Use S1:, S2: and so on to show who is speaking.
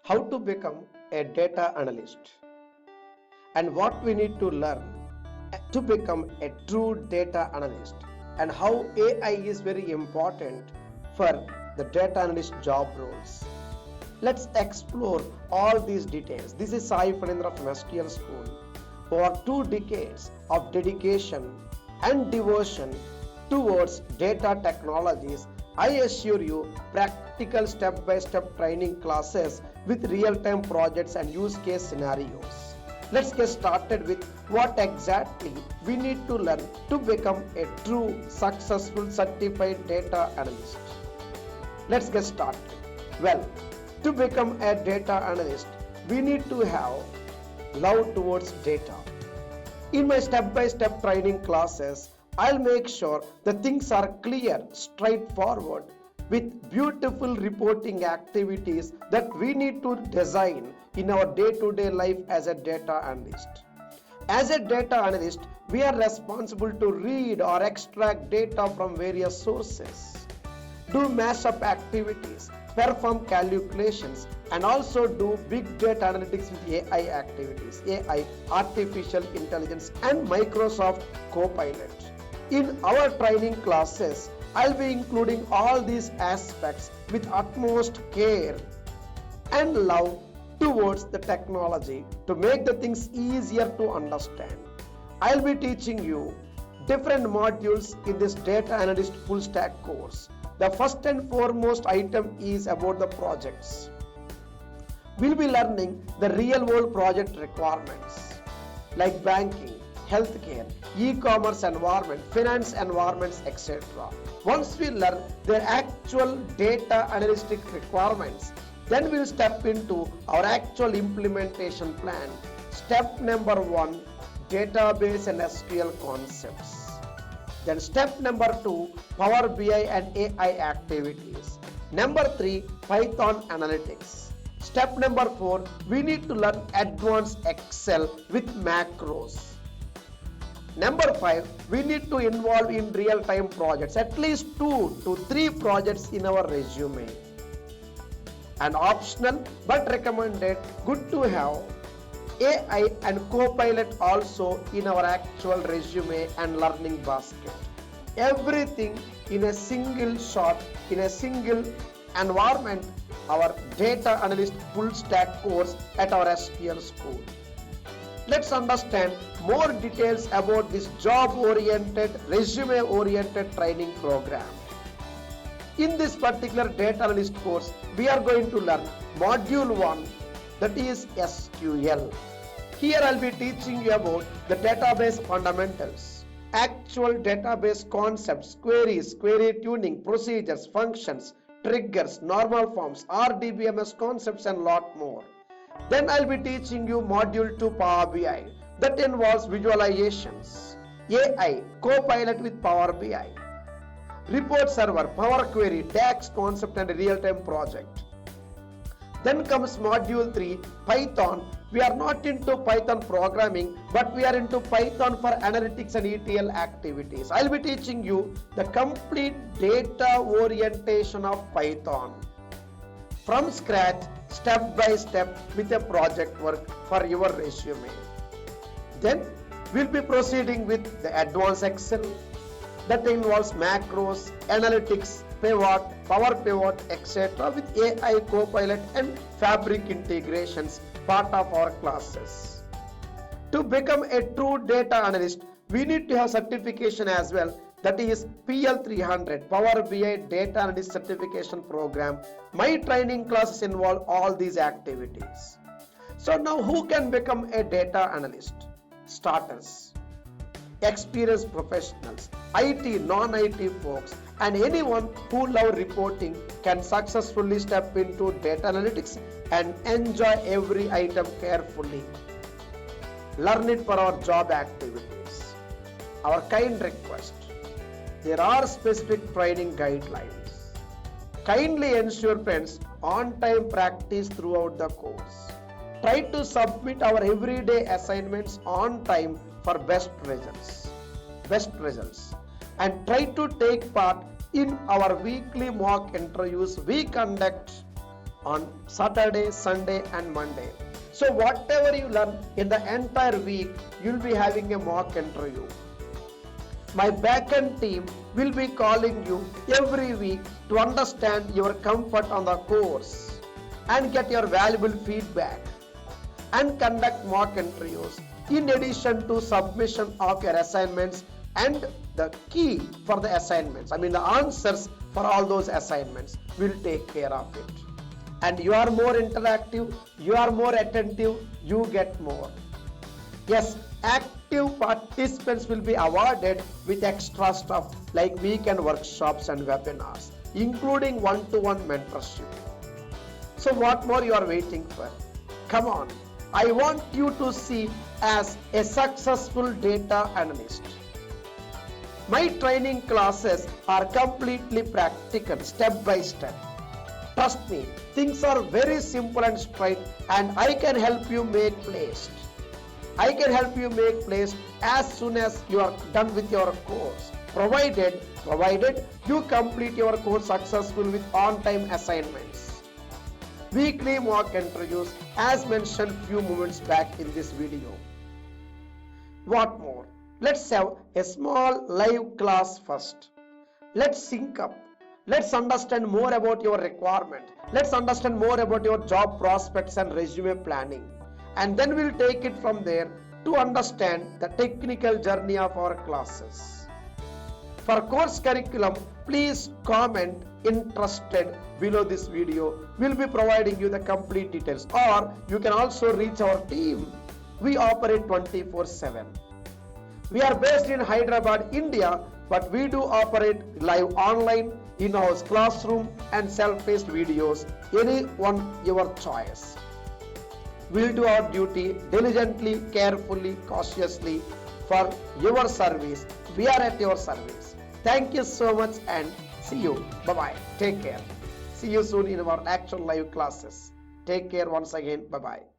S1: how to become a data analyst and what we need to learn to become a true data analyst, and how AI is very important for the data analyst job roles. Let's explore all these details. This is Sai Phanindra from SQL School. For 2 decades of dedication and devotion towards data technologies, I assure you practical step-by-step training classes with real-time projects and use case scenarios. Let's get started with what exactly we need to learn to become a true successful certified data analyst. Let's get started. Well, to become a data analyst, we need to have love towards data. In my step-by-step training classes, I'll make sure the things are clear, straightforward, with beautiful reporting activities that we need to design in our day-to-day life as a data analyst. As a data analyst, we are responsible to read or extract data from various sources, do mashup activities, perform calculations, and also do big data analytics with AI activities, AI, artificial intelligence, and Microsoft Copilot. In our training classes, I'll be including all these aspects with utmost care and love towards the technology to make the things easier to understand. I'll be teaching you different modules in this data analyst full stack course. The first and foremost item is about the projects. We'll be learning the real world project requirements like banking, healthcare, e-commerce environment, finance environments, etc. Once we learn their actual data analytic requirements, then we'll step into our actual implementation plan. Step number 1, database and SQL concepts. Then step number 2, Power BI and AI activities. Number 3, Python analytics. Step number 4, we need to learn advanced Excel with macros. Number 5, we need to involve in real-time projects, at least 2 to 3 projects in our resume. And optional but recommended, good to have AI and Copilot also in our actual resume and learning basket. Everything in a single shot, in a single environment, our data analyst full stack course at our SQL school. Let's understand more details about this job-oriented, resume-oriented training program. In this particular data analyst course, we are going to learn module 1, that is SQL. Here I'll be teaching you about the database fundamentals, actual database concepts, queries, query tuning, procedures, functions, triggers, normal forms, RDBMS concepts, and lot more. Then I'll be teaching you module 2 Power BI that involves visualizations, AI, Copilot with Power BI, report server, Power Query, DAX concept, and real-time project. Then comes module 3 Python. We are not into Python programming, but we are into Python for analytics and ETL activities. I'll be teaching you the complete data orientation of Python from scratch, step by step, with a project work for your resume. Then we'll be proceeding with the advanced Excel that involves macros, analytics, pivot, power pivot, etc. with AI, Copilot, and Fabric integrations, part of our classes. To become a true data analyst, we need to have certification as well, that is PL300, Power BI Data Analyst Certification Program. My training classes involve all these activities. So now who can become a data analyst? Starters, experienced professionals, IT, non-IT folks, and anyone who love reporting can successfully step into data analytics and enjoy every item carefully. Learn it for our job activities. Our kind request: there are specific training guidelines. Kindly ensure, friends, on-time practice throughout the course. Try to submit our everyday assignments on time for best results. And try to take part in our weekly mock interviews we conduct on Saturday, Sunday and Monday. So whatever you learn in the entire week, you'll be having a mock interview. My backend team will be calling you every week to understand your comfort on the course and get your valuable feedback and conduct mock interviews in addition to submission of your assignments and the key for the assignments. The answers for all those assignments will take care of it. And you are more interactive, you are more attentive, you get more. Yes, active participants will be awarded with extra stuff like weekend workshops and webinars, including one-to-one mentorship. So what more you are waiting for? Come on, I want you to see as a successful data analyst. My training classes are completely practical, step by step. Trust me, things are very simple and straight, and I can help you make placed. I can help you make placed as soon as you are done with your course, provided you complete your course successfully with on-time assignments. Weekly mock interviews as mentioned few moments back in this video. What more? Let's have a small live class first. Let's sync up. Let's understand more about your requirement. Let's understand more about your job prospects and resume planning. And then we'll take it from there to understand the technical journey of our classes. For course curriculum, please comment interested below this video. We'll be providing you the complete details, or you can also reach our team. We operate 24/7. We are based in Hyderabad, India, but we do operate live online, in-house classroom and self-paced videos, any one your choice. We'll do our duty diligently, carefully, cautiously for your service. We are at your service. Thank you so much and see you. Bye-bye. Take care. See you soon in our actual live classes. Take care once again. Bye-bye.